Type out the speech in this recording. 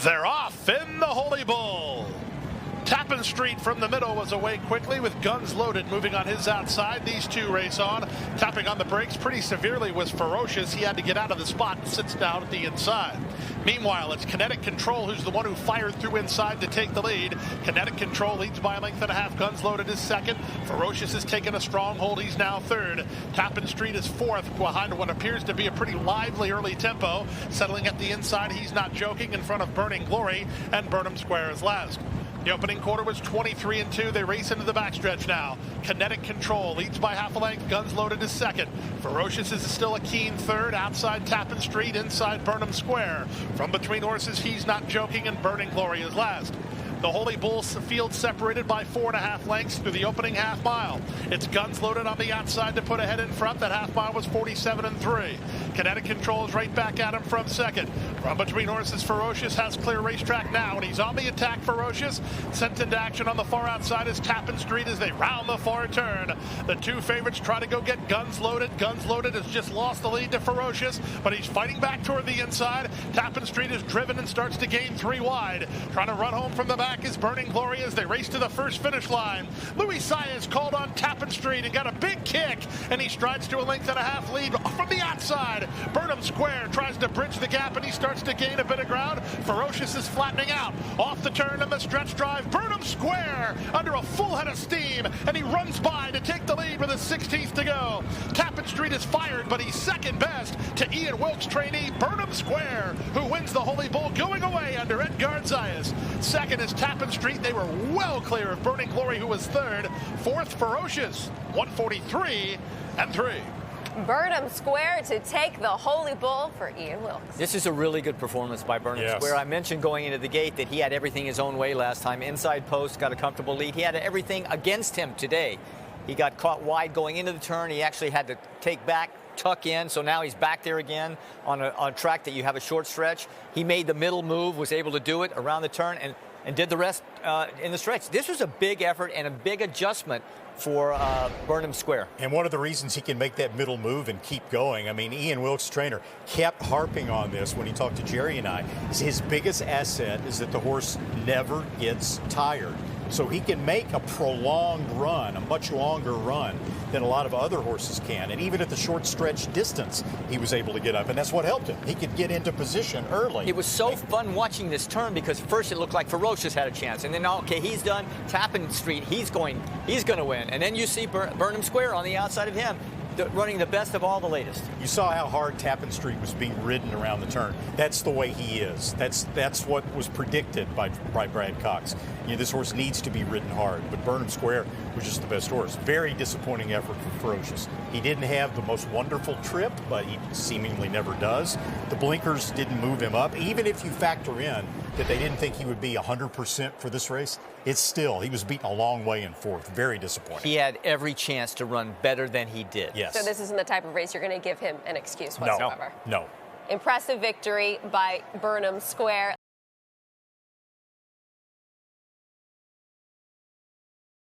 They're off in the Holy Bull. Tappan Street from the middle was away quickly with guns loaded, moving on his outside. These two race on. Tapping on the brakes pretty severely was Ferocious. He had to get out of the spot and sits down at the inside. Meanwhile, it's Kinetic Control who's the one who fired through inside to take the lead. Kinetic Control leads by a length and a half. Guns loaded is second. Ferocious has taken a stronghold. He's now third. Tappan Street is fourth behind what appears to be a pretty lively early tempo. Settling at the inside, he's not joking, in front of Burning Glory, and Burnham Square is last. The opening quarter was 23-2. They race into the backstretch now. Kinetic Control leads by half a length. Guns loaded is second. Ferocious is still a keen third. Outside Tappan Street, inside Burnham Square. From between horses, he's not joking, and Burning Glory is last. The Holy Bull field separated by 4.5 lengths through the opening half mile. It's guns loaded on the outside to put ahead in front. That half mile was 47-3. Kinetic Control is right back at him from second. From between horses, Ferocious has clear racetrack now, and he's on the attack. Ferocious sent into action on the far outside is Tappan Street as they round the far turn. The two favorites try to go get Guns Loaded. Guns Loaded has just lost the lead to Ferocious, but he's fighting back toward the inside. Tappan Street is driven and starts to gain 3 wide. Trying to run home from the back is Burning Glory as they race to the first finish line. Louis Saez called on Tappan Street and got a big kick, and he strides to a length and a half lead from the outside. Burnham Square tries to bridge the gap, and he starts to gain a bit of ground. Ferocious is flattening out. Off the turn in the stretch drive, Burnham Square under a full head of steam, and he runs by to take the lead with a 16th to go. Tappan Street is fired, but he's second best to Ian Wilkes trainee Burnham Square, who wins the Holy Bull going away under Edgar Zayas. Second is Tappan Street. They were well clear of Burning Glory, who was third. Fourth, Ferocious, 143-3. Burnham Square to take the Holy Bull for Ian Wilkes. This is a really good performance by Burnham Square. I mentioned going into the gate that he had everything his own way last time. Inside post, got a comfortable lead. He had everything against him today. He got caught wide going into the turn. He actually had to take back, tuck in, so now he's back there again on a track that you have a short stretch. He made the middle move, was able to do it around the turn, and did the rest in the stretch. This was a big effort and a big adjustment for Burnham Square. And one of the reasons he can make that middle move and keep going, I mean, Ian Wilkes, trainer, kept harping on this when he talked to Jerry and I. His biggest asset is that the horse never gets tired. So he can make a prolonged run, a much longer run than a lot of other horses can. And even at the short stretch distance, he was able to get up. And that's what helped him. He could get into position early. It was so fun watching this turn because first it looked like Ferocious had a chance. And then, okay, he's done. Tappan Street, he's going to win. And then you see Burnham Square on the outside of him, running the best of all the latest. You saw how hard Tappan Street was being ridden around the turn. That's the way he is. That's what was predicted by Brad Cox. You know, this horse needs to be ridden hard, but Burnham Square was just the best horse. Very disappointing effort for Ferocious. He didn't have the most wonderful trip, but he seemingly never does. The blinkers didn't move him up. Even if you factor in that they didn't think he would be 100% for this race, it's still, he was beaten a long way in fourth. Very disappointing. He had every chance to run better than he did. Yes. So this isn't the type of race you're going to give him an excuse whatsoever. No. Impressive victory by Burnham Square.